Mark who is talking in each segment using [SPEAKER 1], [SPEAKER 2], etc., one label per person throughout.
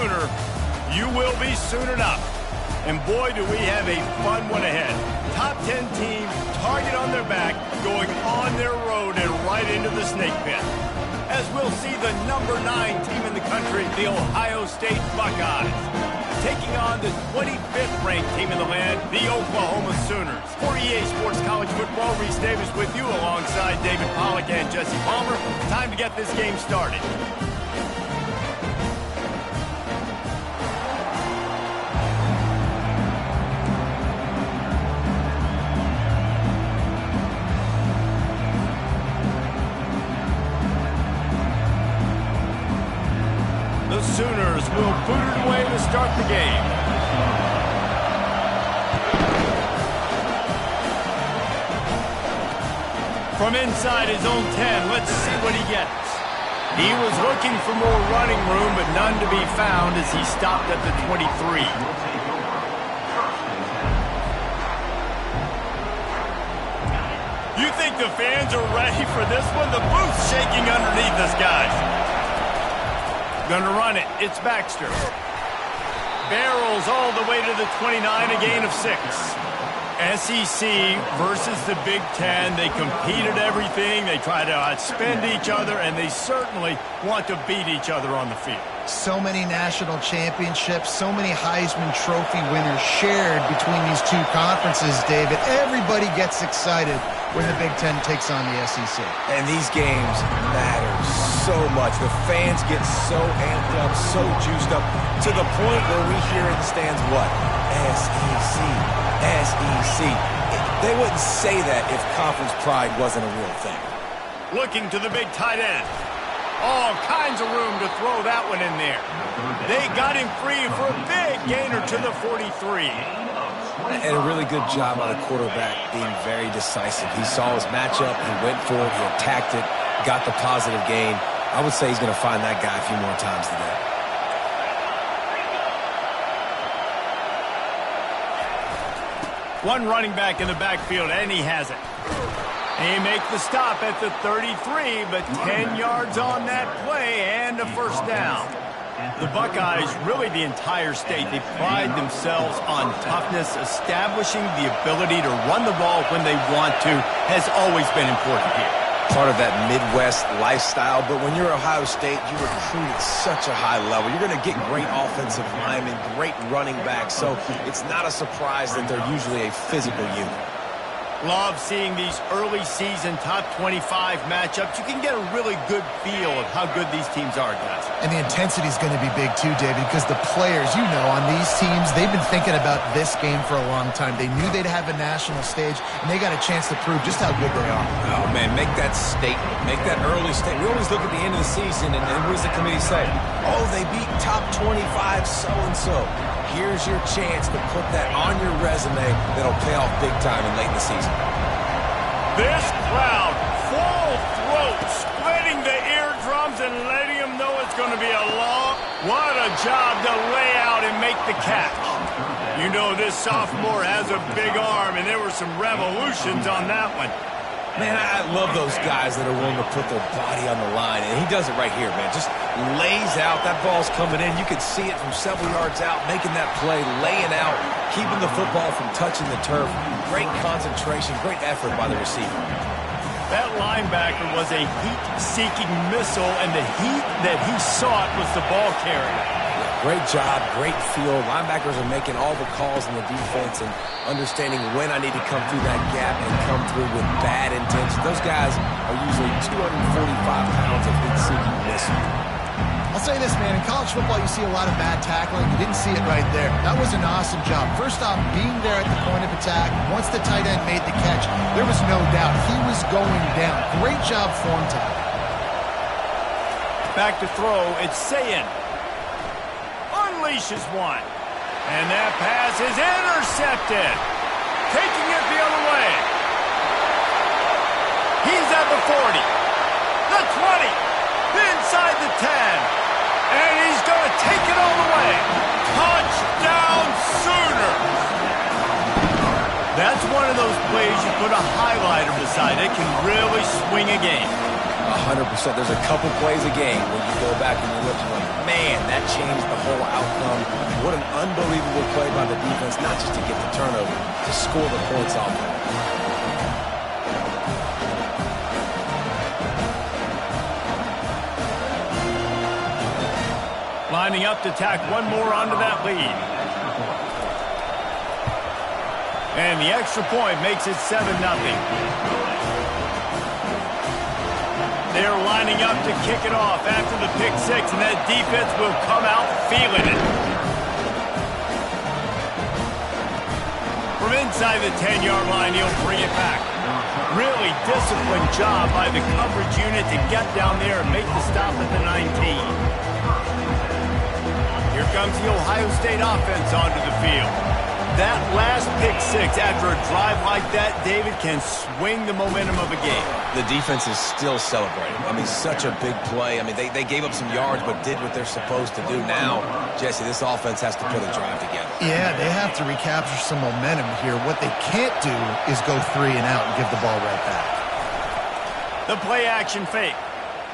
[SPEAKER 1] Sooner, you will be soon enough. And boy, do we have a fun one ahead. Top 10 teams, target on their back, going on their road and right into the snake pit. As we'll see the number 9 team in the country, the Ohio State Buckeyes, taking on the 25th ranked team in the land, the Oklahoma Sooners. For EA Sports College Football, Reese Davis with you alongside David Pollack and Jesse Palmer. Time to get this game started. The Sooners will boot it away to start the game. From inside his own 10, let's see what he gets. He was looking for more running room, but none to be found as he stopped at the 23. You think the fans are ready for this one? The booth's shaking underneath us, guys. Gonna run it. It's Baxter. Barrels all the way to the 29, a gain of 6. SEC versus the Big Ten. They compete at everything. They try to outspend each other, and they certainly want to beat each other on the field.
[SPEAKER 2] So many national championships, so many Heisman Trophy winners shared between these two conferences, David. Everybody gets excited when the Big Ten takes on the SEC.
[SPEAKER 3] And these games matter so much. The fans get so amped up, so juiced up, to the point where we hear in the stands what? SEC, SEC. They wouldn't say that if conference pride wasn't a real thing.
[SPEAKER 1] Looking to the big tight end. All kinds of room to throw that one in there. They got him free for a big gainer to the 43.
[SPEAKER 3] And a really good job by the quarterback being very decisive. He saw his matchup, he went for it, he attacked it, got the positive gain. I would say he's going to find that guy a few more times today.
[SPEAKER 1] One running back in the backfield, and he has it. He makes the stop at the 33, but 10 yards on that play and a first down. The Buckeyes, really the entire state, they pride themselves on toughness. Establishing the ability to run the ball when they want to has always been important here.
[SPEAKER 3] Part of that Midwest lifestyle, but when you're Ohio State, you recruit at such a high level. You're going to get great offensive linemen, great running backs, so it's not a surprise that they're usually a physical unit.
[SPEAKER 1] Love seeing these early season top 25 matchups. You can get a really good feel of how good these teams are, guys.
[SPEAKER 2] And the intensity is going to be big too, David, because the players, you know, on these teams, they've been thinking about this game for a long time. They knew they'd have a national stage, and they got a chance to prove just how good they are.
[SPEAKER 3] Oh, man, make that statement. Make that early statement. We always look at the end of the season, and what does the committee say? Oh, they beat top 25 so-and-so. Here's your chance to put that on your resume that'll pay off big time and late in the season.
[SPEAKER 1] This crowd, full throat, splitting the eardrums and letting them know it's going to be a long... What a job to lay out and make the catch. You know this sophomore has a big arm, and there were some revolutions on that one.
[SPEAKER 3] Man, I love those guys that are willing to put their body on the line, and he does it right here, man. Just lays out. That ball's coming in. You can see it from several yards out, making that play, laying out, keeping the football from touching the turf. Great concentration, great effort by the receiver.
[SPEAKER 1] That linebacker was a heat-seeking missile, and the heat that he sought was the ball carrier.
[SPEAKER 3] Great job, great feel. Linebackers are making all the calls in the defense and understanding when I need to come through that gap and come through with bad intention. Those guys are usually 245 pounds of heat-seeking missile.
[SPEAKER 2] I'll say this, man. In college football, you see a lot of bad tackling. You didn't see it right there. That was an awesome job. First off, being there at the point of attack. Once the tight end made the catch, there was no doubt he was going down. Great job form time.
[SPEAKER 1] Back to throw. It's Sayin. Unleashes one. And that pass is intercepted. Taking it the other way. He's at the 40. The 20. Inside the 10. And he's going to take it all the way. Touchdown Sooners. That's one of those plays you put a highlighter beside it, can really swing a game.
[SPEAKER 3] 100%. There's a couple plays a game when you go back and you look and you're like, man, that changed the whole from. What an unbelievable play by the defense, not just to get the turnover, to score the points off of it.
[SPEAKER 1] Lining up to tack one more onto that lead. And the extra point makes it 7-0. They're lining up to kick it off after the pick six, and that defense will come out feeling it. From inside the 10-yard line, he'll bring it back. Really disciplined job by the coverage unit to get down there and make the stop at the 19. Here comes the Ohio State offense onto the field. That last pick six after a drive like that, David, can swing the momentum of a game.
[SPEAKER 3] The defense is still celebrating. I mean, such a big play. I mean, they gave up some yards but did what they're supposed to do. Now, Jesse, this offense has to put a drive together.
[SPEAKER 2] Yeah, they have to recapture some momentum here. What they can't do is go 3 and out and give the ball right back.
[SPEAKER 1] The play-action fake,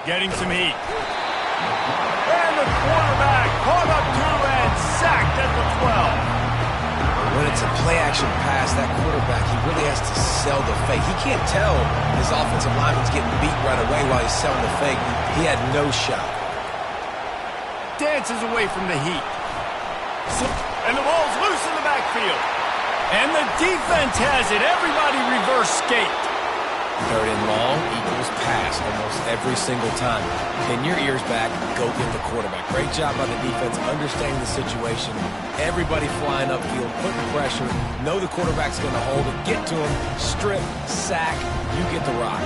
[SPEAKER 1] getting some heat. And the quarterback caught up to and sacked at the 12.
[SPEAKER 3] When it's a play-action pass, that quarterback, he really has to sell the fake. He can't tell his offensive lineman's getting beat right away while he's selling the fake. He had no shot.
[SPEAKER 1] Dances away from the heat. And the ball's loose in the backfield. And the defense has it. Everybody reverse skate.
[SPEAKER 3] 3rd and long equals pass almost every single time. Pin your ears back, go get the quarterback. Great job by the defense understanding the situation. Everybody flying upfield, putting pressure. Know the quarterback's going to hold it. Get to him, strip, sack. You get the rock.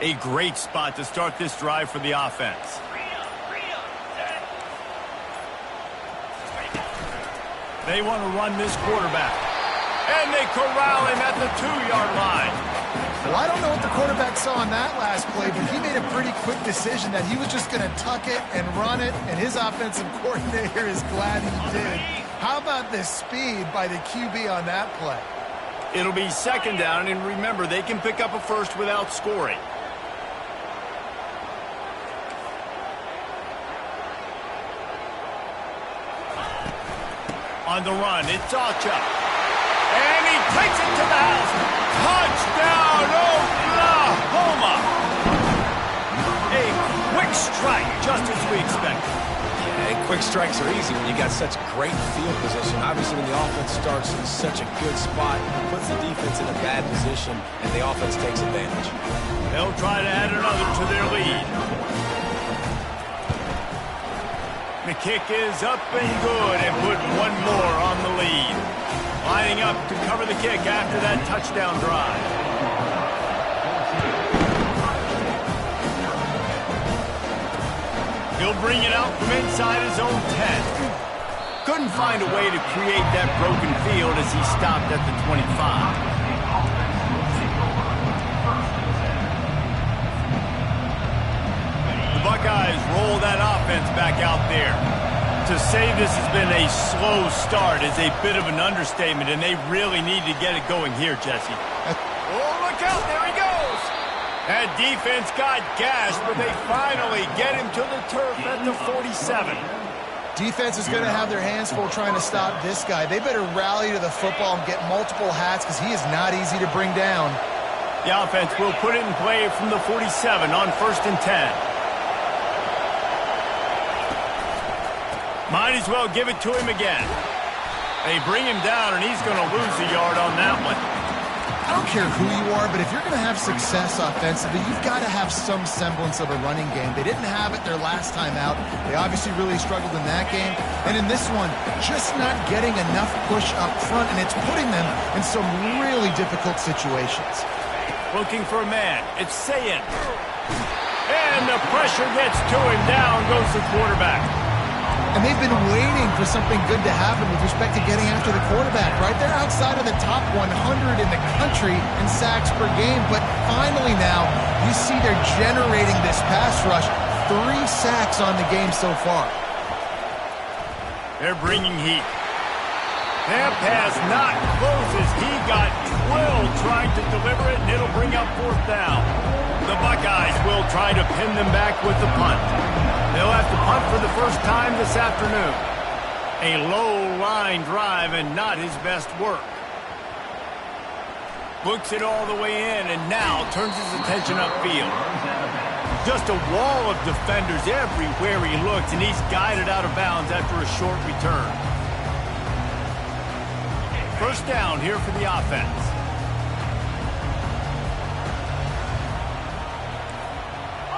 [SPEAKER 1] A great spot to start this drive for the offense. They want to run this quarterback. And they corral him at the 2-yard line.
[SPEAKER 2] Well, I don't know what the quarterback saw on that last play, but he made a pretty quick decision that he was just going to tuck it and run it, and his offensive coordinator is glad he did. How about the speed by the QB on that play?
[SPEAKER 1] It'll be 2nd down, and remember, they can pick up a first without scoring. On the run, it's Archer. And he takes it to the house. Touchdown, Oklahoma! A quick strike, just as we expected.
[SPEAKER 3] Yeah, and quick strikes are easy when you got such great field position. Obviously, when the offense starts in such a good spot, it puts the defense in a bad position, and the offense takes advantage.
[SPEAKER 1] They'll try to add another to their lead. The kick is up and good and put one more on the lead. Lining up to cover the kick after that touchdown drive. He'll bring it out from inside his own 10. Couldn't find a way to create that broken field as he stopped at the 25. The Buckeyes roll that offense back out there. To say this has been a slow start is a bit of an understatement, and they really need to get it going here, Jesse. Oh, look out, there he goes! That defense got gashed, but they finally get him to the turf at the 47.
[SPEAKER 2] Defense is going to have their hands full trying to stop this guy. They better rally to the football and get multiple hats because he is not easy to bring down.
[SPEAKER 1] The offense will put it in play from the 47 on 1st and 10. Might as well give it to him again. They bring him down, and he's going to lose a yard on that one.
[SPEAKER 2] I don't care who you are, but if you're going to have success offensively, you've got to have some semblance of a running game. They didn't have it their last time out. They obviously really struggled in that game. And in this one, just not getting enough push up front, and it's putting them in some really difficult situations.
[SPEAKER 1] Looking for a man. It's Sayin. And the pressure gets to him. Down goes the quarterback.
[SPEAKER 2] And they've been waiting for something good to happen with respect to getting after the quarterback, right? They're outside of the top 100 in the country in sacks per game, but finally now you see they're generating this pass rush. 3 sacks on the game so far.
[SPEAKER 1] They're bringing heat. That pass not close as he got drilled trying to deliver it, and it'll bring up 4th down. The Buckeyes will try to pin them back with the punt. They'll have to punt for the first time this afternoon. A low-line drive and not his best work. Looks it all the way in and now turns his attention upfield. Just a wall of defenders everywhere he looks, and he's guided out of bounds after a short return. First down here for the offense.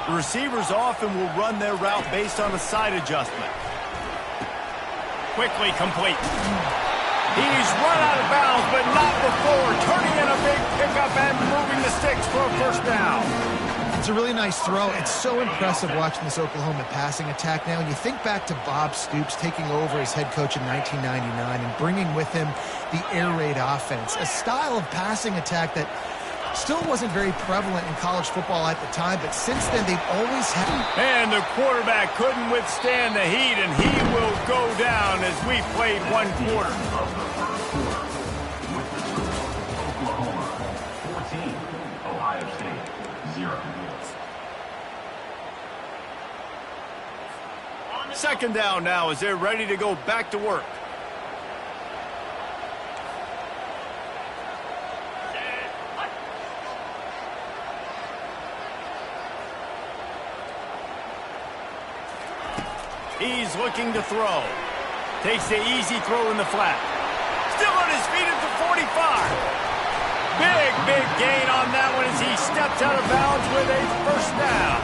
[SPEAKER 1] The receivers often will run their route based on a side adjustment. Quickly complete. He's run out of bounds, but not before turning in a big pickup and moving the sticks for a first down.
[SPEAKER 2] It's a really nice throw. It's so impressive watching this Oklahoma passing attack now. And you think back to Bob Stoops taking over as head coach in 1999 and bringing with him the air raid offense, a style of passing attack that still wasn't very prevalent in college football at the time, but since then they've always had.
[SPEAKER 1] And the quarterback couldn't withstand the heat, and he will go down as we played 1 quarter.
[SPEAKER 4] Oklahoma 14, Ohio State 0.
[SPEAKER 1] Second down now as they're ready to go back to work. He's looking to throw. Takes the easy throw in the flat. Still on his feet at the 45. Big gain on that one as he steps out of bounds with a first down.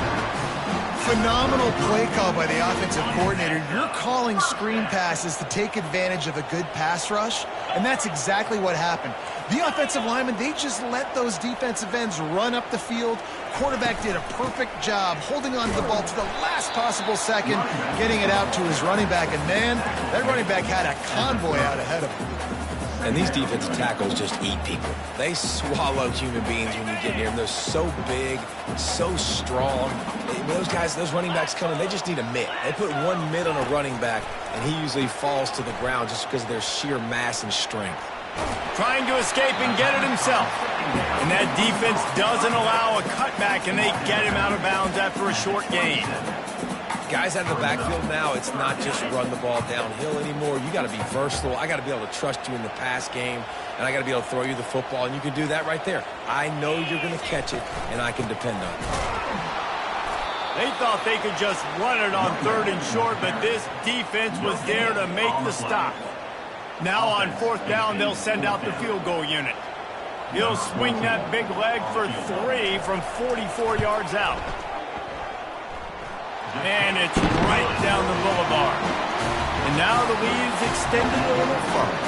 [SPEAKER 2] Phenomenal play call by the offensive coordinator. You're calling screen passes to take advantage of a good pass rush, and that's exactly what happened. The offensive linemen, they just let those defensive ends run up the field. Quarterback did a perfect job holding on to the ball to the last possible second, getting it out to his running back, and man, that running back had a convoy out ahead of him.
[SPEAKER 3] And these defensive tackles just eat people. They swallow human beings when you get near them. They're so big, so strong. Those guys, those running backs coming, they just need a mitt. They put one mitt on a running back, and he usually falls to the ground just because of their sheer mass and strength.
[SPEAKER 1] Trying to escape and get it himself. And that defense doesn't allow a cutback, and they get him out of bounds after a short gain.
[SPEAKER 3] Guys out of the backfield now, it's not just run the ball downhill anymore. You got to be versatile. I got to be able to trust you in the pass game, and I got to be able to throw you the football, and you can do that right there. I know you're going to catch it, and I can depend on it.
[SPEAKER 1] They thought they could just run it on 3rd and short, but this defense was there to make the stop. Now on 4th down, they'll send out the field goal unit. He'll swing that big leg for 3 from 44 yards out. And it's right down the boulevard. And now the lead is extended a little further.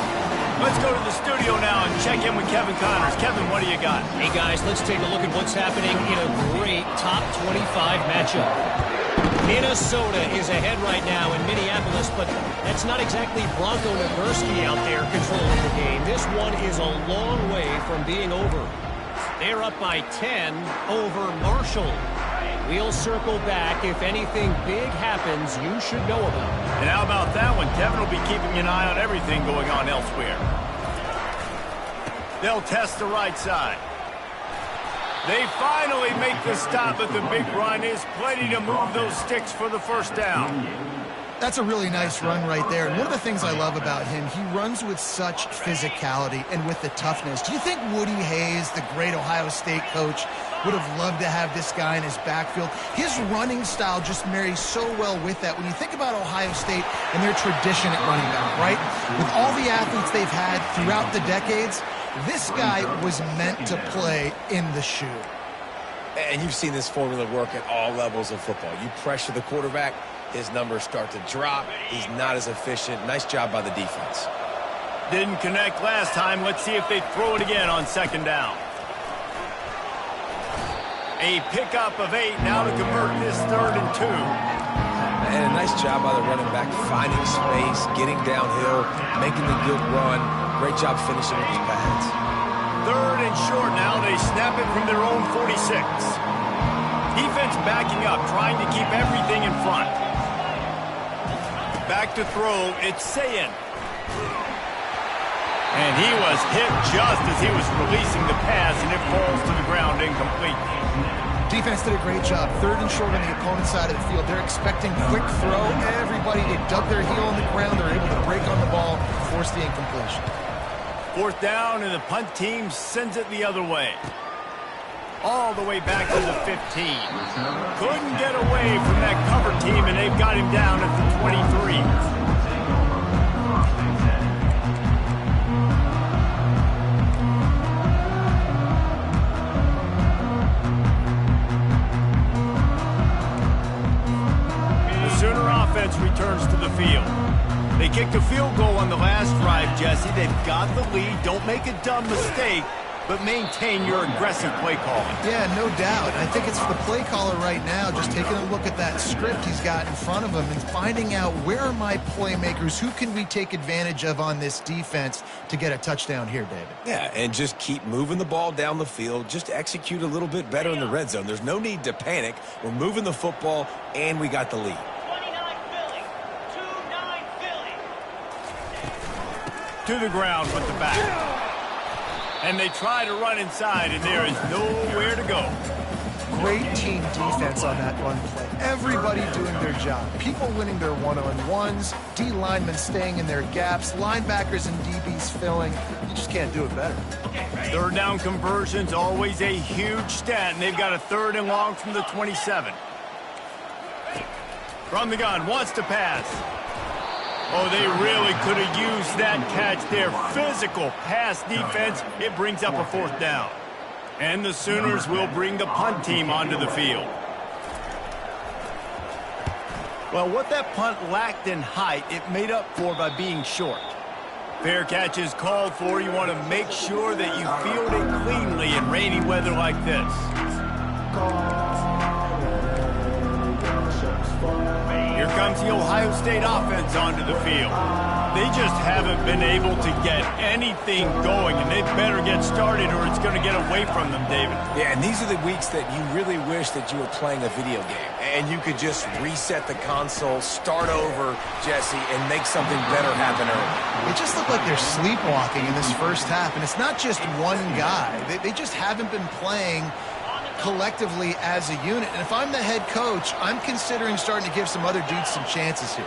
[SPEAKER 1] Let's go to the studio now and check in with Kevin Connors. Kevin, what do you got?
[SPEAKER 5] Hey, guys, let's take a look at what's happening in a great top 25 matchup. Minnesota is ahead right now in Minneapolis, but that's not exactly Bronco Nagurski out there controlling the game. This one is a long way from being over. They're up by 10 over Marshall. We'll circle back. If anything big happens, you should know about it.
[SPEAKER 1] And how about that one? Kevin will be keeping an eye on everything going on elsewhere. They'll test the right side. They finally make the stop, but the big run is plenty to move those sticks for the first down.
[SPEAKER 2] That's a really nice run right there. And one of the things I love about him, he runs with such physicality and with the toughness. Do you think Woody Hayes, the great Ohio State coach, would have loved to have this guy in his backfield? His running style just marries so well with that. When you think about Ohio State and their tradition at running back, right? With all the athletes they've had throughout the decades, this guy was meant to play in the shoe.
[SPEAKER 3] And you've seen this formula work at all levels of football. You pressure the quarterback, his numbers start to drop. He's not as efficient. Nice job by the defense.
[SPEAKER 1] Didn't connect last time. Let's see if they throw it again on 2nd down. A pickup of 8 now to convert this 3rd and 2.
[SPEAKER 3] And a nice job by the running back, finding space, getting downhill, making the good run. Great job finishing with his pads.
[SPEAKER 1] 3rd and short now. They snap it from their own 46. Defense backing up, trying to keep everything in front. Back to throw, it's Sayin. And he was hit just as he was releasing the pass, and it falls to the ground incomplete.
[SPEAKER 2] Defense did a great job. 3rd and short on the opponent's side of the field. They're expecting quick throw. Everybody, they dug their heel on the ground. They're able to break on the ball, force the incompletion.
[SPEAKER 1] 4th down, and the punt team sends it the other way. All the way back to the 15. Couldn't get away from that cover team, and they've got him down at the 23. Returns to the field. They kicked a field goal on the last drive, Jesse. They've got the lead. Don't make a dumb mistake, but maintain your aggressive play calling.
[SPEAKER 2] Yeah, no doubt. I think it's the play caller right now just taking a look at that script he's got in front of him and finding out where are my playmakers, who can we take advantage of on this defense to get a touchdown here, David.
[SPEAKER 3] Yeah, and just keep moving the ball down the field. Just execute a little bit better in the red zone. There's no need to panic. We're moving the football, and we got the lead.
[SPEAKER 1] To the ground with the back. And they try to run inside, and there is nowhere to go.
[SPEAKER 2] Great team defense on that run play. Everybody doing their job. People winning their one-on-ones, D linemen staying in their gaps, linebackers and DBs filling. You just can't do it better.
[SPEAKER 1] 3rd down conversion's always a huge stat, and they've got a 3rd and long from the 27. From the gun, wants to pass. Oh, they really could have used that catch there. Physical pass defense. It brings up a 4th down. And the Sooners will bring the punt team onto the field. Well, what that punt lacked in height, it made up for by being short. Fair catch is called for. You want to make sure that you field it cleanly in rainy weather like this. Here comes the Ohio State offense onto the field. They just haven't been able to get anything going, and they better get started or it's going to get away from them, David.
[SPEAKER 3] Yeah, and these are the weeks that you really wish that you were playing a video game, and you could just reset the console, start over, Jesse, and make something better happen early.
[SPEAKER 2] It just looked like they're sleepwalking in this first half, and it's not just one guy. They just haven't been playing collectively as a unit. And if I'm the head coach, I'm considering starting to give some other dudes some chances here.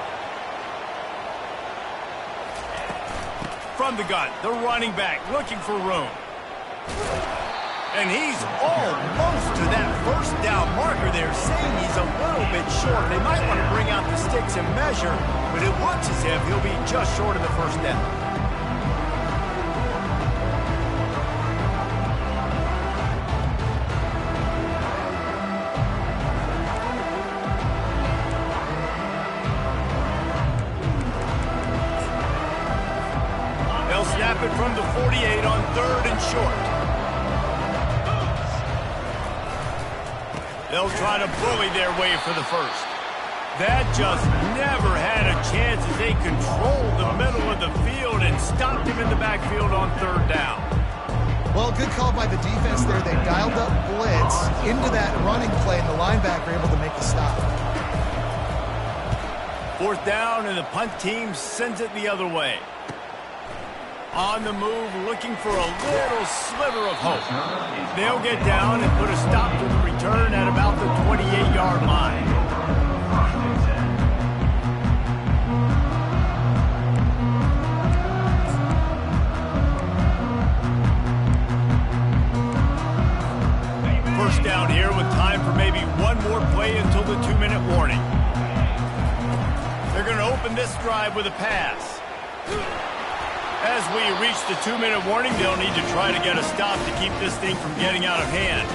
[SPEAKER 1] From the gun, the running back looking for room. And he's almost to that 1st down marker there, saying he's a little bit short. They might want to bring out the sticks and measure, but it looks as if he'll be just short of the 1st down. Snap it from the 48 on 3rd and short. They'll try to bully their way for the 1st. That just never had a chance as they controlled the middle of the field and stopped him in the backfield on 3rd down.
[SPEAKER 2] Well, good call by the defense there. They dialed up blitz into that running play, and the linebacker able to make the stop.
[SPEAKER 1] 4th down, and the punt team sends it the other way. On the move, looking for a little sliver of hope. They'll get down and put a stop to the return at about the 28-yard line. First down here with time for maybe one more play until the 2-minute warning. They're going to open this drive with a pass. As we reach the 2-minute warning, they'll need to try to get a stop to keep this thing from getting out of hand.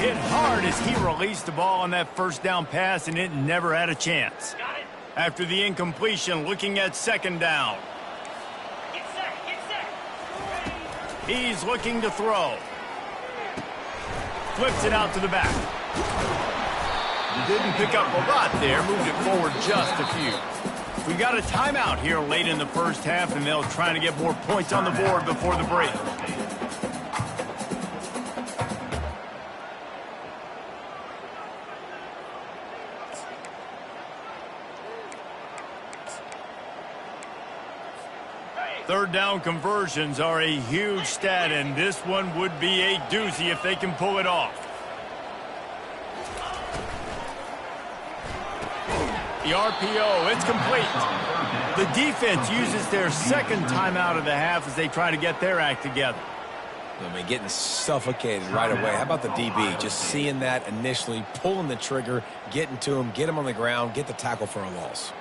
[SPEAKER 1] Hit hard as he released the ball on that 1st down pass, and it never had a chance. After the incompletion, looking at 2nd down. He's looking to throw. Flips it out to the back. Didn't pick up a lot there, moved it forward just a few. We got a timeout here late in the first half, and they'll try to get more points on the board before the break. Third down conversions are a huge stat, and this one would be a doozy if they can pull it off. The RPO, it's complete. The defense uses their second timeout of the half as they try to get their act together.
[SPEAKER 3] I mean, getting suffocated right away. How about the DB? Just seeing that initially, pulling the trigger, getting to him, get him on the ground, get the tackle for a loss.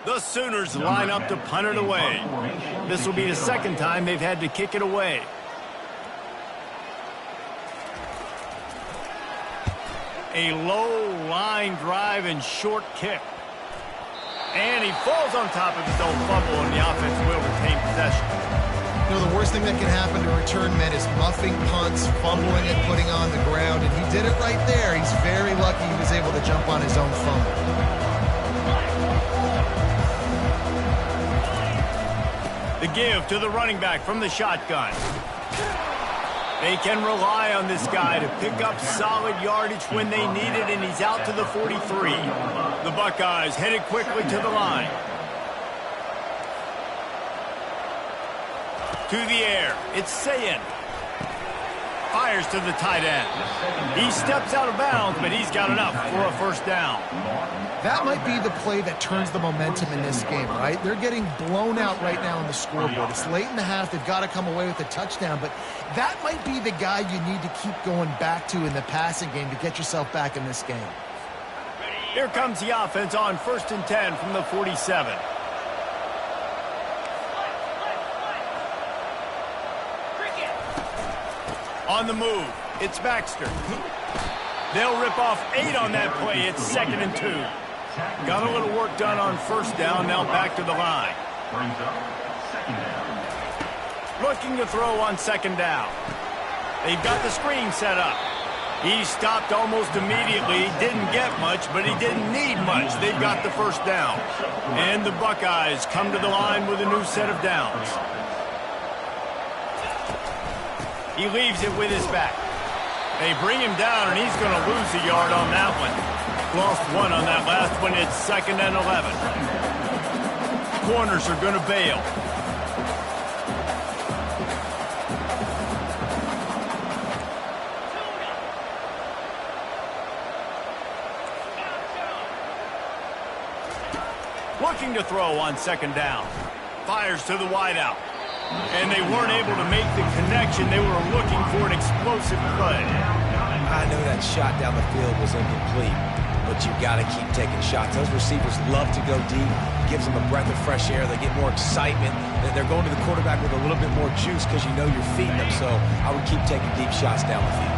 [SPEAKER 1] The Sooners line up to punt it away. This will be the second time they've had to kick it away. A low line drive and short kick. And he falls on top of his own fumble, and the offense will retain possession.
[SPEAKER 2] You know, the worst thing that can happen to return men is muffing punts, fumbling and putting on the ground, and he did it right there. He's very lucky he was able to jump on his own fumble.
[SPEAKER 1] The give to the running back from the shotgun. They can rely on this guy to pick up solid yardage when they need it, and he's out to the 43. The Buckeyes headed quickly to the line. To the air, it's Sayin. Fires to the tight end. He steps out of bounds, but he's got enough for a first down.
[SPEAKER 2] That might be the play that turns the momentum in this game, right? They're getting blown out right now on the scoreboard. It's late in the half. They've got to come away with a touchdown, but that might be the guy you need to keep going back to in the passing game to get yourself back in this game.
[SPEAKER 1] Here comes the offense on 1st and 10 from the 47. On the move, it's Baxter. They'll rip off 8 on that play. It's 2nd and 2. Got a little work done on first down. Now back to the line. Looking to throw on 2nd down. They've got the screen set up. He stopped almost immediately. Didn't get much, but he didn't need much. They've got the first down. And the Buckeyes come to the line with a new set of downs. He leaves it with his back. They bring him down, and he's going to lose a yard on that one. Lost 1 on that last one. It's 2nd and 11. Corners are going to bail. Looking to throw on 2nd down. Fires to the wideout. And they weren't able to make the connection. They were looking for an explosive play.
[SPEAKER 3] I know that shot down the field was incomplete, but you've got to keep taking shots. Those receivers love to go deep. Gives them a breath of fresh air. They get more excitement. They're going to the quarterback with a little bit more juice because you know you're feeding them. So I would keep taking deep shots down the field.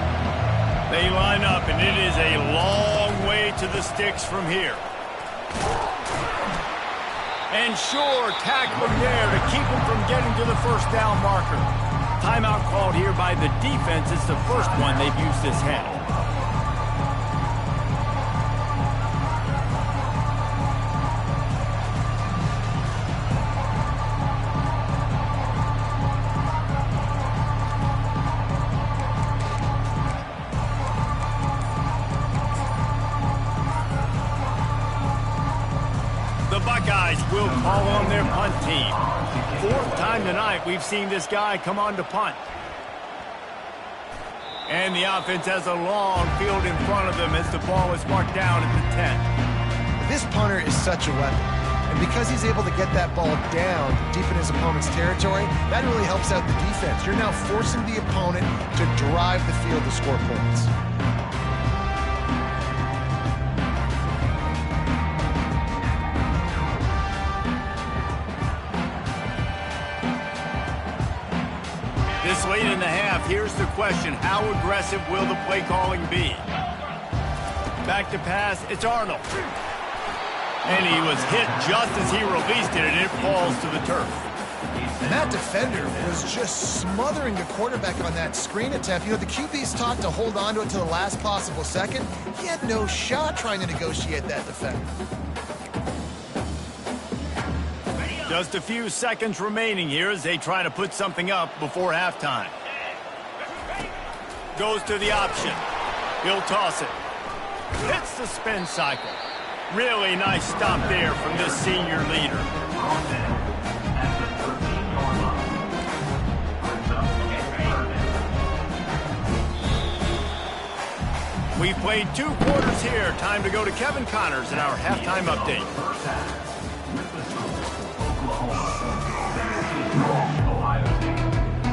[SPEAKER 1] They line up, and it is a long way to the sticks from here. And sure, tackling there to keep him from getting to the first down marker. Timeout called here by the defense. It's the first one they've used this half. The Buckeyes will call on their punt team. 4th time tonight we've seen this guy come on to punt. And the offense has a long field in front of them as the ball is marked down at the 10.
[SPEAKER 2] This punter is such a weapon. And because he's able to get that ball down deep in his opponent's territory, that really helps out the defense. You're now forcing the opponent to drive the field to score points.
[SPEAKER 1] This late in the half, here's the question. How aggressive will the play calling be? Back to pass, it's Arnold. And he was hit just as he released it, and it falls to the turf.
[SPEAKER 2] And that defender was just smothering the quarterback on that screen attempt. You know, the QB's taught to hold on to it to the last possible second. He had no shot trying to negotiate that defender.
[SPEAKER 1] Just a few seconds remaining here as they try to put something up before halftime. Goes to the option. He'll toss it. Hits the spin cycle. Really nice stop there from this senior leader. We've played 2 quarters here. Time to go to Kevin Connors in our halftime update.
[SPEAKER 4] First half, with the score, Oklahoma, Ohio State,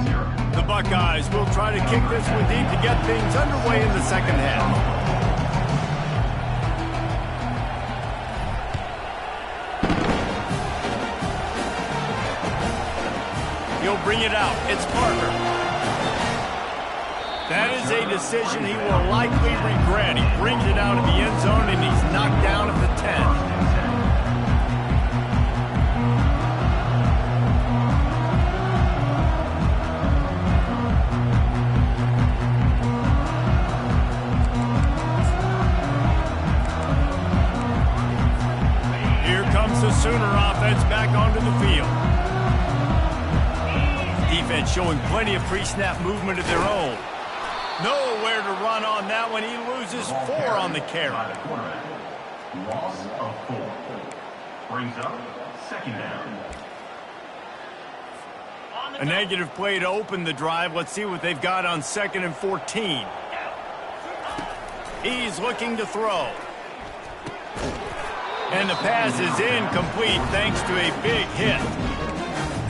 [SPEAKER 4] 0.
[SPEAKER 1] The Buckeyes will try to kick this one deep to get things underway in the second half. He'll bring it out. It's Parker. That is a decision he will likely regret. He brings it out of the end zone, and he's knocked down at the 10. Here comes the Sooner offense back onto the field. Defense showing plenty of pre-snap movement of their own. Nowhere to run on that one. He loses 4 on the carry.
[SPEAKER 4] Loss of 4. Brings up second down.
[SPEAKER 1] A negative play to open the drive. Let's see what they've got on 2nd and 14. He's looking to throw. And the pass is incomplete thanks to a big hit.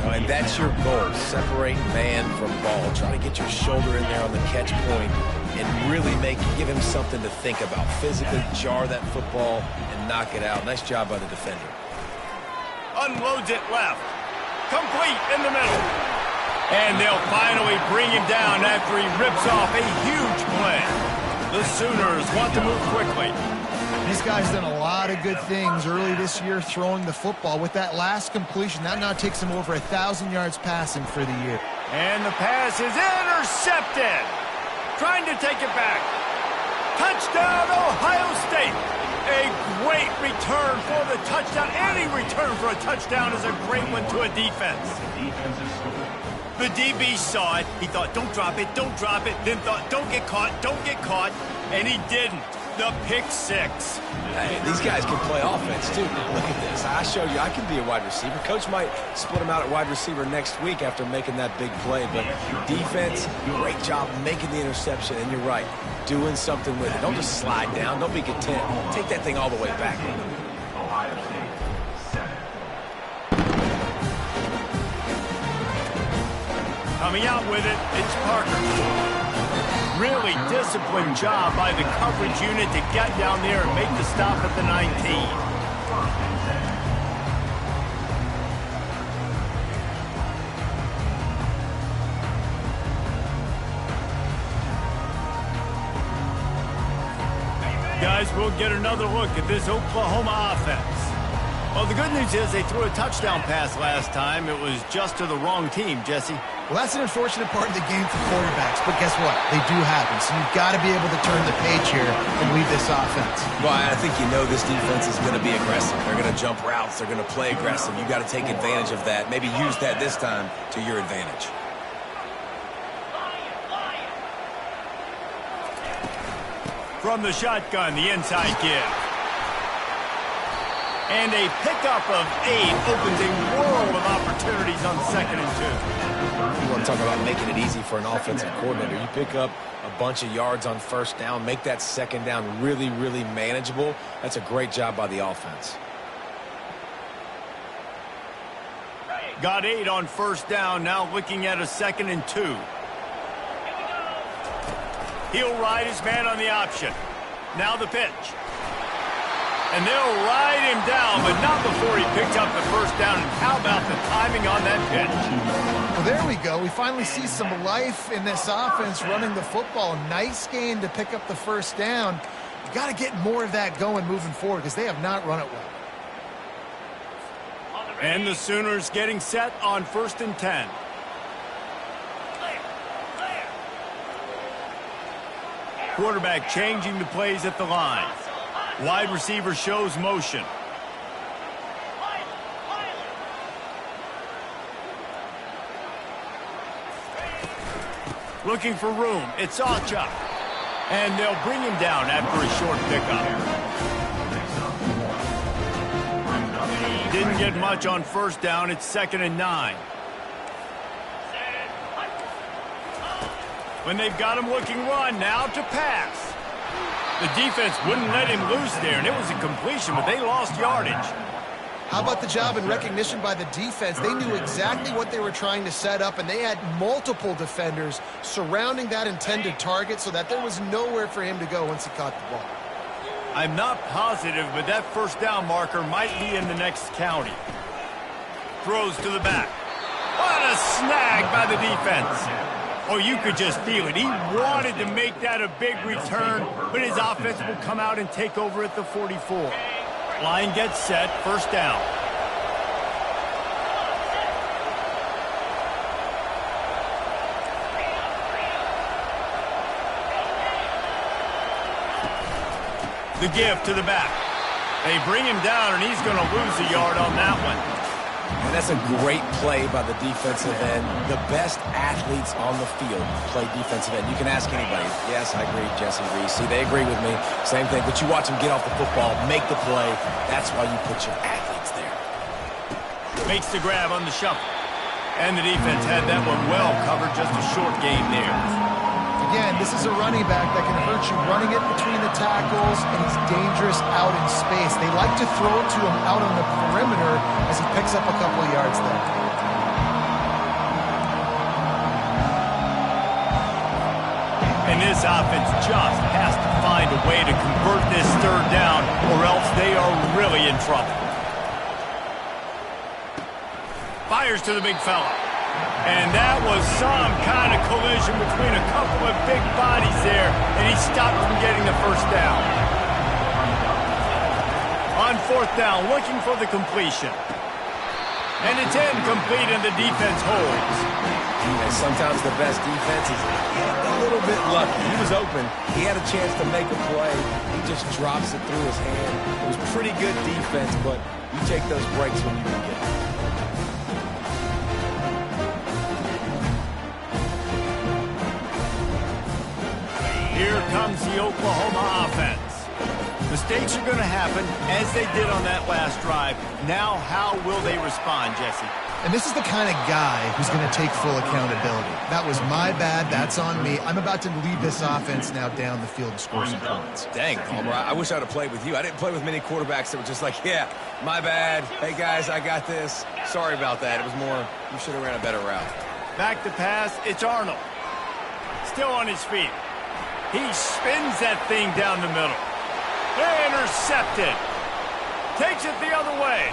[SPEAKER 3] And that's your goal. Separate man from ball. Try to get your shoulder in there on the catch point and really give him something to think about. Physically jar that football and knock it out. Nice job by the defender.
[SPEAKER 1] Unloads it left. Complete in the middle. And they'll finally bring him down after he rips off a huge play. The Sooners want to move quickly.
[SPEAKER 2] This guy's done a lot of good things early this year throwing the football. With that last completion, that now takes him over 1,000 yards passing for the year.
[SPEAKER 1] And the pass is intercepted. Trying to take it back. Touchdown, Ohio State. A great return for the touchdown. Any return for a touchdown is a great one to a defense. The DB saw it. He thought, don't drop it, don't drop it. Then thought, don't get caught, don't get caught. And he didn't. The pick 6.
[SPEAKER 3] Hey, these guys can play offense, too. Look at this. I showed you I can be a wide receiver. Coach might split him out at wide receiver next week after making that big play. But defense, great job making the interception. And you're right, doing something with it. Don't just slide down. Don't be content. Take that thing all the way back.
[SPEAKER 4] Ohio State, 7.
[SPEAKER 1] Coming out with it, it's Parker. Really disciplined job by the coverage unit to get down there and make the stop at the 19. Guys, we'll get another look at this Oklahoma offense. Well, the good news is they threw a touchdown pass last time. It was just to the wrong team, Jesse.
[SPEAKER 2] Well, that's an unfortunate part of the game for quarterbacks, but guess what? They do happen, so you've got to be able to turn the page here and lead this offense.
[SPEAKER 3] Well, I think you know this defense is going to be aggressive. They're going to jump routes. They're going to play aggressive. You've got to take advantage of that. Maybe use that this time to your advantage.
[SPEAKER 1] From the shotgun, the inside give. And a pickup of 8 opens a world of opportunities on 2nd and 2.
[SPEAKER 3] You want to talk about making it easy for an offensive coordinator. You pick up a bunch of yards on 1st down, make that 2nd down really, really manageable. That's a great job by the offense.
[SPEAKER 1] Got 8 on 1st down, now looking at a 2nd and 2. He'll ride his man on the option. Now the pitch. And they'll ride him down, but not before he picked up the 1st down. And how about the timing on that pitch?
[SPEAKER 2] Well, there we go. We finally see some life in this offense running the football. Nice game to pick up the 1st down. You got to get more of that going moving forward because they have not run it well.
[SPEAKER 1] And the Sooners getting set on 1st and 10. Quarterback changing the plays at the line. Wide receiver shows motion. Looking for room. It's Acha. And they'll bring him down after a short pickup. Didn't get much on 1st down. It's 2nd and 9. When they've got him looking run, now to pass. The defense wouldn't let him loose there, and it was a completion, but they lost yardage.
[SPEAKER 2] How about the job and recognition by the defense? They knew exactly what they were trying to set up, and they had multiple defenders surrounding that intended target so that there was nowhere for him to go once he caught the ball.
[SPEAKER 1] I'm not positive, but that first down marker might be in the next county. Throws to the back. What a snag by the defense. Oh, you could just feel it. He wanted to make that a big return, but his offense will come out and take over at the 44. Line gets set, first down. The give to the back. They bring him down, and he's going to lose a yard on that one.
[SPEAKER 3] And that's a great play by the defensive end. The best athletes on the field play defensive end. You can ask anybody. Yes, I agree, Jesse Reese. See, they agree with me. Same thing. But you watch them get off the football, make the play. That's why you put your athletes there.
[SPEAKER 1] Makes the grab on the shuffle. And the defense had that one well covered. Just a short game there.
[SPEAKER 2] Again, this is a running back that can hurt you running it between the tackles, and he's dangerous out in space. They like to throw it to him out on the perimeter as he picks up a couple of yards there.
[SPEAKER 1] And this offense just has to find a way to convert this third down, or else they are really in trouble. Fires to the big fella. And that was some kind of collision between a couple of big bodies there, and he stopped from getting the first down. On fourth down, looking for the completion. And it's incomplete, and the defense holds.
[SPEAKER 3] And sometimes the best defense is a little bit lucky. He was open. He had a chance to make a play. He just drops it through his hand. It was pretty good defense, but you take those breaks when you can get it.
[SPEAKER 1] Here comes the Oklahoma offense. Mistakes are going to happen, as they did on that last drive. Now, how will they respond, Jesse?
[SPEAKER 2] And this is the kind of guy who's going to take full accountability. That was my bad. That's on me. I'm about to lead this offense now down the field and score some points.
[SPEAKER 3] Dang, Palmer, I wish I'd have played with you. I didn't play with many quarterbacks that were just like, yeah, my bad. Hey, guys, I got this. Sorry about that. It was more, you should have ran a better route.
[SPEAKER 1] Back to pass, it's Arnold. Still on his feet. He spins that thing down the middle. Intercepted. Takes it the other way.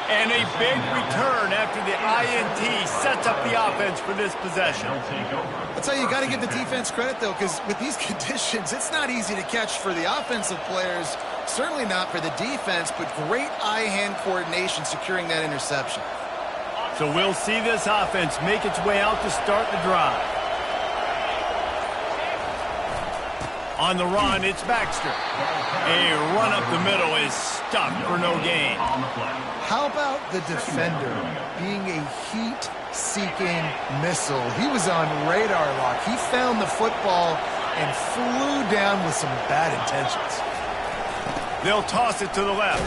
[SPEAKER 1] And a big return after the INT sets up the offense for this possession.
[SPEAKER 2] That's how you got to give the defense credit, though, because with these conditions, it's not easy to catch for the offensive players, certainly not for the defense, but great eye-hand coordination securing that interception.
[SPEAKER 1] So we'll see this offense make its way out to start the drive. On the run, it's Baxter. A run up the middle is stuck for no gain.
[SPEAKER 2] How about the defender being a heat-seeking missile? He was on radar lock. He found the football and flew down with some bad intentions.
[SPEAKER 1] They'll toss it to the left.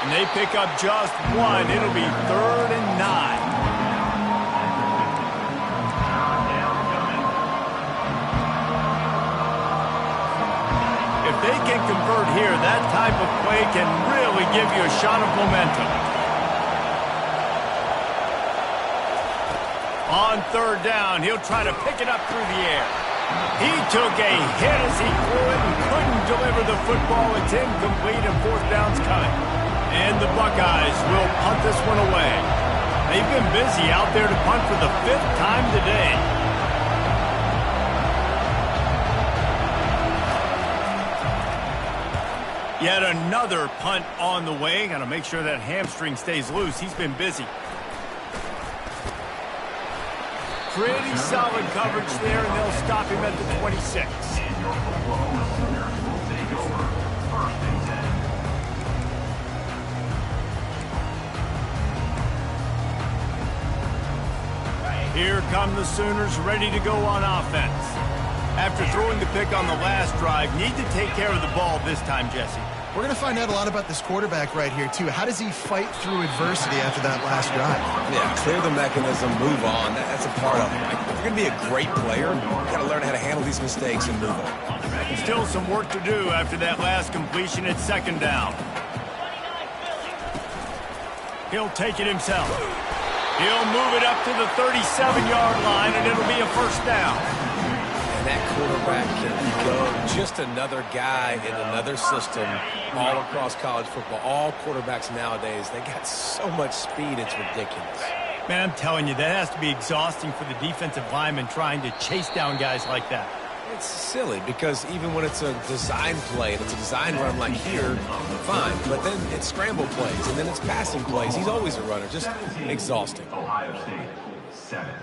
[SPEAKER 1] And they pick up just one. It'll be 3rd and 9. If they can convert here, that type of play can really give you a shot of momentum. On 3rd down, he'll try to pick it up through the air. He took a hit as he threw it and couldn't deliver the football. It's incomplete and 4th down's coming. And the Buckeyes will punt this one away. They've been busy out there to punt for the 5th time today. Yet another punt on the way. Got to make sure that hamstring stays loose. He's been busy. Pretty solid coverage there, and they'll stop him at the 26.
[SPEAKER 4] And your Oklahoma Sooners will take over 1st and 10.
[SPEAKER 1] Here come the Sooners ready to go on offense. After throwing the pick on the last drive, need to take care of the ball this time, Jesse.
[SPEAKER 2] We're going to find out a lot about this quarterback right here, too. How does he fight through adversity after that last drive?
[SPEAKER 3] Yeah, clear the mechanism, move on. That's a part of it. Right? If you're going to be a great player, you got to learn how to handle these mistakes and move on.
[SPEAKER 1] Still some work to do after that last completion at second down. He'll take it himself. He'll move it up to the 37-yard line, and it'll be a first down.
[SPEAKER 3] And that quarterback can go. Just another guy in another system all across college football. All quarterbacks nowadays, they got so much speed, it's ridiculous.
[SPEAKER 1] Man, I'm telling you, that has to be exhausting for the defensive lineman trying to chase down guys like that.
[SPEAKER 3] It's silly because even when it's a design play and it's a design run like here, fine. But then it's scramble plays and then it's passing plays. He's always a runner. Just exhausting.
[SPEAKER 4] Ohio State, 7.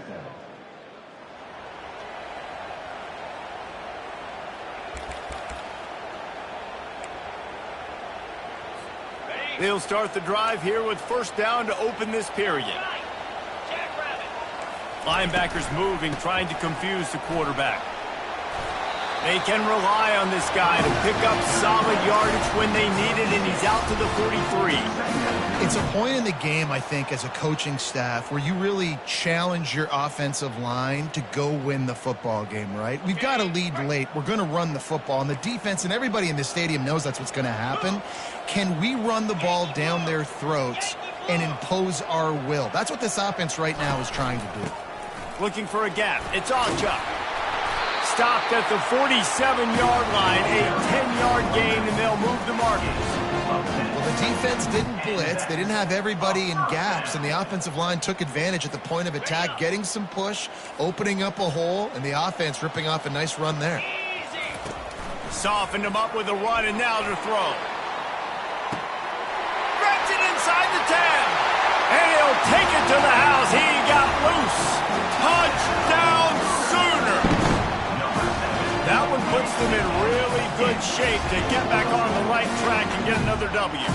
[SPEAKER 1] They'll start the drive here with first down to open this period. Linebackers moving, trying to confuse the quarterback. They can rely on this guy to pick up solid yardage when they need it, and he's out to the 43.
[SPEAKER 2] It's a point in the game, I think, as a coaching staff where you really challenge your offensive line to go win the football game, right? We've got to lead late. We're going to run the football, and the defense and everybody in the stadium knows that's what's going to happen. Can we run the ball down their throats and impose our will? That's what this offense right now is trying to do.
[SPEAKER 1] Looking for a gap. It's Ochoa. Stopped at the 47-yard line, a 10-yard gain, and they'll move the markers.
[SPEAKER 2] Well, the defense didn't blitz. They didn't have everybody in gaps, and the offensive line took advantage at the point of attack, getting some push, opening up a hole, and the offense ripping off a nice run there.
[SPEAKER 1] Softened him up with a run, and now to throw. Grabs it inside the 10, and he'll take it to the house. He got loose. Touchdown, Sooner. That one puts them in really good shape to get back on the right track and get another W.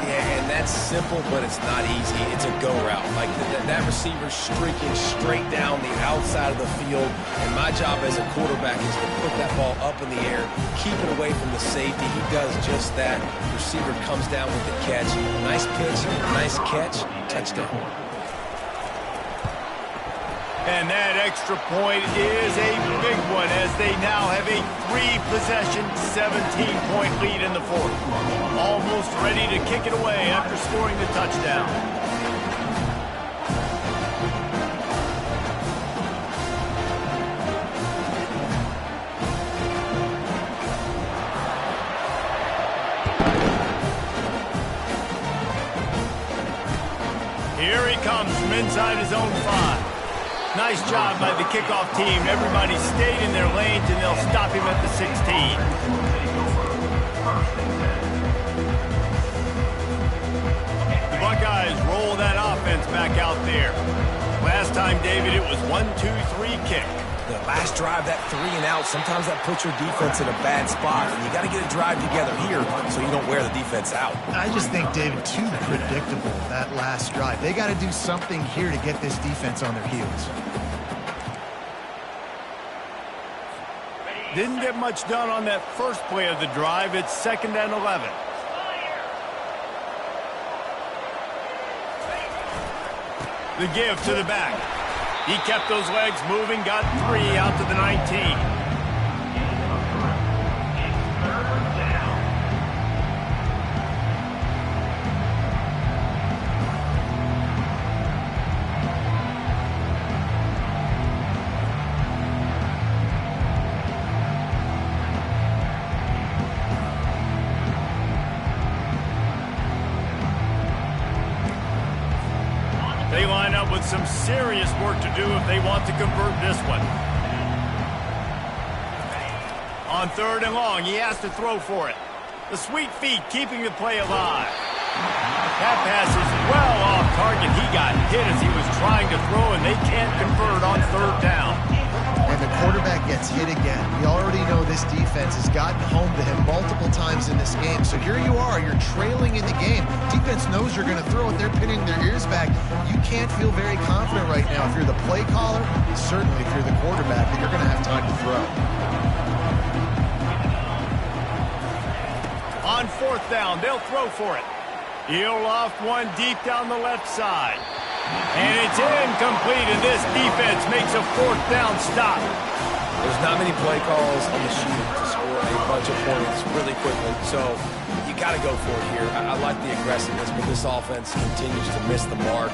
[SPEAKER 3] Yeah, and that's simple, but it's not easy. It's a go route. Like that receiver's streaking straight down the outside of the field, and my job as a quarterback is to put that ball up in the air, keep it away from the safety. He does just that. The receiver comes down with the catch. Nice pitch, nice catch, touchdown.
[SPEAKER 1] And that extra point is a big one as they now have a 3-possession, 17-point lead in the fourth. Almost ready to kick it away after scoring the touchdown. Here he comes from inside his own 5. Nice job by the kickoff team. Everybody stayed in their lanes, and they'll stop him at the 16. The Buckeyes roll that offense back out there. Last time, David, it was 1-2-3 kick.
[SPEAKER 3] The last drive, that 3 and out, sometimes that puts your defense in a bad spot. And you got to get a drive together here so you don't wear the defense out.
[SPEAKER 2] I just think, David, too predictable, that last drive. They got to do something here to get this defense on their heels.
[SPEAKER 1] Didn't get much done on that first play of the drive. It's 2nd and 11. The give to the back. He kept those legs moving, got 3 out to the 19. They line up with some serious work to do if they want to convert this one. On 3rd and long, he has to throw for it. The sweet feet keeping the play alive. That pass is well off target. He got hit as he was trying to throw, and they can't convert on 3rd down.
[SPEAKER 2] And the quarterback gets hit again. We already know this defense has gotten home to him multiple times in this game. So here you are, you're trailing in the game. Defense knows you're going to throw it. They're pinning their ears back. You can't feel very confident right now if you're the play caller, certainly if you're the quarterback, that you're going to have time to throw.
[SPEAKER 1] On 4th down, they'll throw for it. He'll loft one deep down the left side. And it's incomplete, and this defense makes a 4th down stop.
[SPEAKER 3] There's not many play calls on the sheet to score a bunch of points really quickly, so you got to go for it here. I like the aggressiveness, but this offense continues to miss the mark.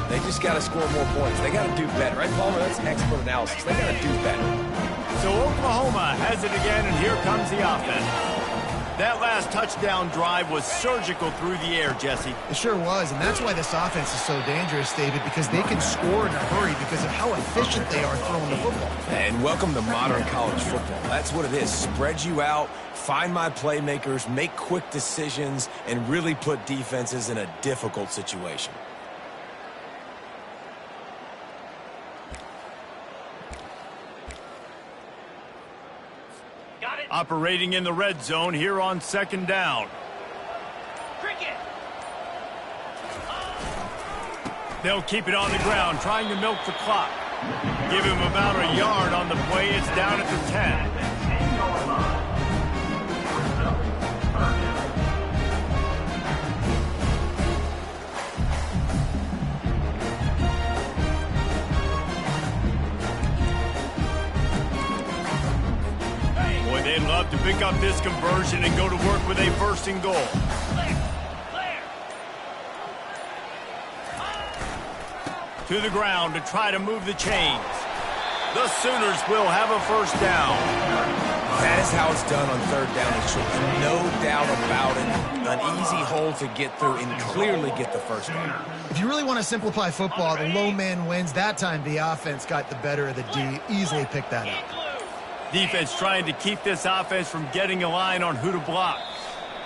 [SPEAKER 3] They just got to score more points. They got to do better, right, Palmer? That's expert analysis. They got to do better.
[SPEAKER 1] So Oklahoma has it again, and here comes the offense. That last touchdown drive was surgical through the air, Jesse.
[SPEAKER 2] It sure was, and that's why this offense is so dangerous, David, because they can score in a hurry because of how efficient they are throwing the football.
[SPEAKER 3] And welcome to modern college football. That's what it is. Spread you out, find my playmakers, make quick decisions, and really put defenses in a difficult situation.
[SPEAKER 1] Operating in the red zone here on 2nd down.
[SPEAKER 5] Cricket.
[SPEAKER 1] They'll keep it on the ground, trying to milk the clock. Give him about a yard on the play. It's down at the 10. They'd love to pick up this conversion and go to work with a 1st and goal. To the ground to try to move the chains. The Sooners will have a 1st down.
[SPEAKER 3] That is how it's done on 3rd down and short. No doubt about it. An easy hole to get through and clearly get the 1st down.
[SPEAKER 2] If you really want to simplify football, the low man wins. That time the offense got the better of the D. Easily picked that up.
[SPEAKER 1] Defense trying to keep this offense from getting a line on who to block.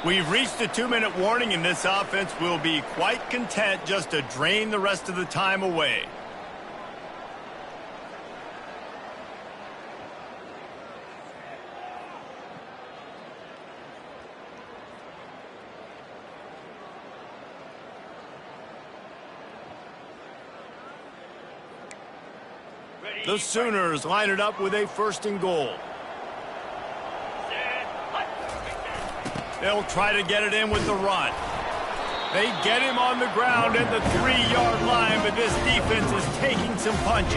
[SPEAKER 1] We've reached a 2-minute warning, and this offense will be quite content just to drain the rest of the time away. The Sooners line it up with a 1st and goal. They'll try to get it in with the run. They get him on the ground at the 3-yard line, but this defense is taking some punches.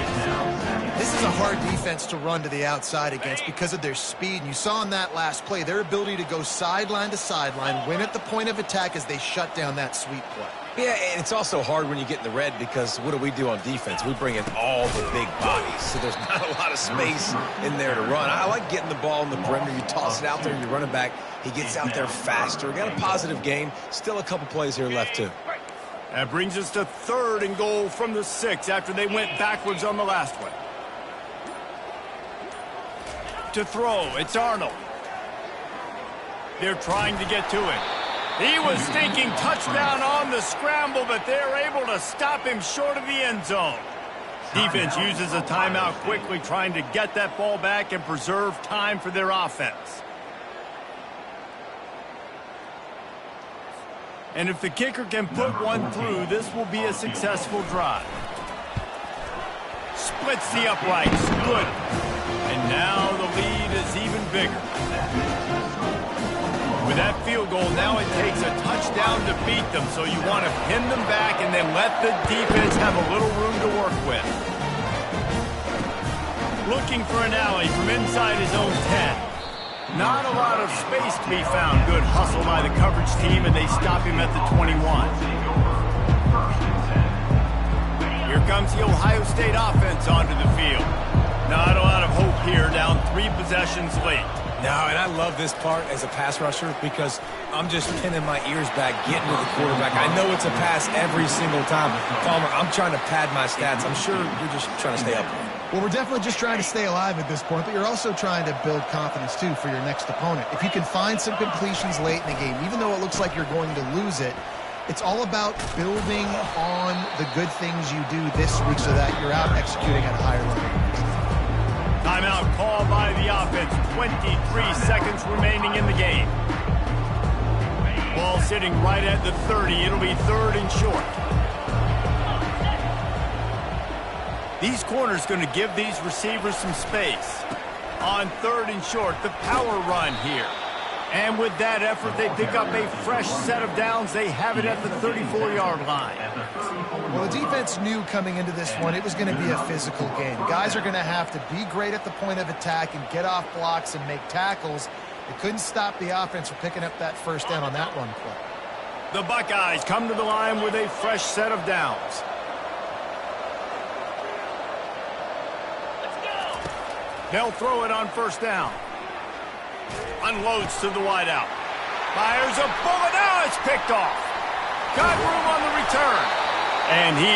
[SPEAKER 2] This is a hard defense to run to the outside against because of their speed. And you saw in that last play, their ability to go sideline to sideline, win at the point of attack as they shut down that sweep play.
[SPEAKER 3] Yeah, and it's also hard when you get in the red because what do we do on defense? We bring in all the big bodies, so there's not a lot of space in there to run. I like getting the ball in the perimeter. You toss it out there, your running back, he gets out there faster. Got a positive game. Still a couple plays here left, too.
[SPEAKER 1] That brings us to 3rd and goal from the 6 after they went backwards on the last one. To throw, it's Arnold. They're trying to get to it. He was thinking touchdown on the scramble, but they're able to stop him short of the end zone. Defense uses a timeout quickly, trying to get that ball back and preserve time for their offense. And if the kicker can put one through, this will be a successful drive. Splits the uprights. Good. And now the lead is even bigger. With that field goal, now it takes a touchdown to beat them, so you want to pin them back and then let the defense have a little room to work with. Looking for an alley from inside his own 10. Not a lot of space to be found. Good hustle by the coverage team, and they stop him at the 21. Here comes the Ohio State offense onto the field. Not a lot of hope here, down 3 possessions late.
[SPEAKER 3] No, and I love this part as a pass rusher because I'm just pinning my ears back, getting to the quarterback. I know it's a pass every single time. Palmer, I'm trying to pad my stats. I'm sure you're just trying to stay up.
[SPEAKER 2] Well, we're definitely just trying to stay alive at this point, but you're also trying to build confidence, too, for your next opponent. If you can find some completions late in the game, even though it looks like you're going to lose it, it's all about building on the good things you do this week so that you're out executing at a higher level.
[SPEAKER 1] Timeout called by the offense. 23 seconds remaining in the game. Ball sitting right at the 30. It'll be 3rd and short. These corners going to give these receivers some space. On 3rd and short, the power run here. And with that effort, they pick up a fresh set of downs. They have it at the 34-yard line.
[SPEAKER 2] Well, the defense knew coming into this one it was going to be a physical game. Guys are going to have to be great at the point of attack and get off blocks and make tackles. It couldn't stop the offense from picking up that first down on that run play.
[SPEAKER 1] The Buckeyes come to the line with a fresh set of downs. They'll throw it on first down. Unloads to the wideout. Fires a bullet. Now it's picked off. Got room on the return. And he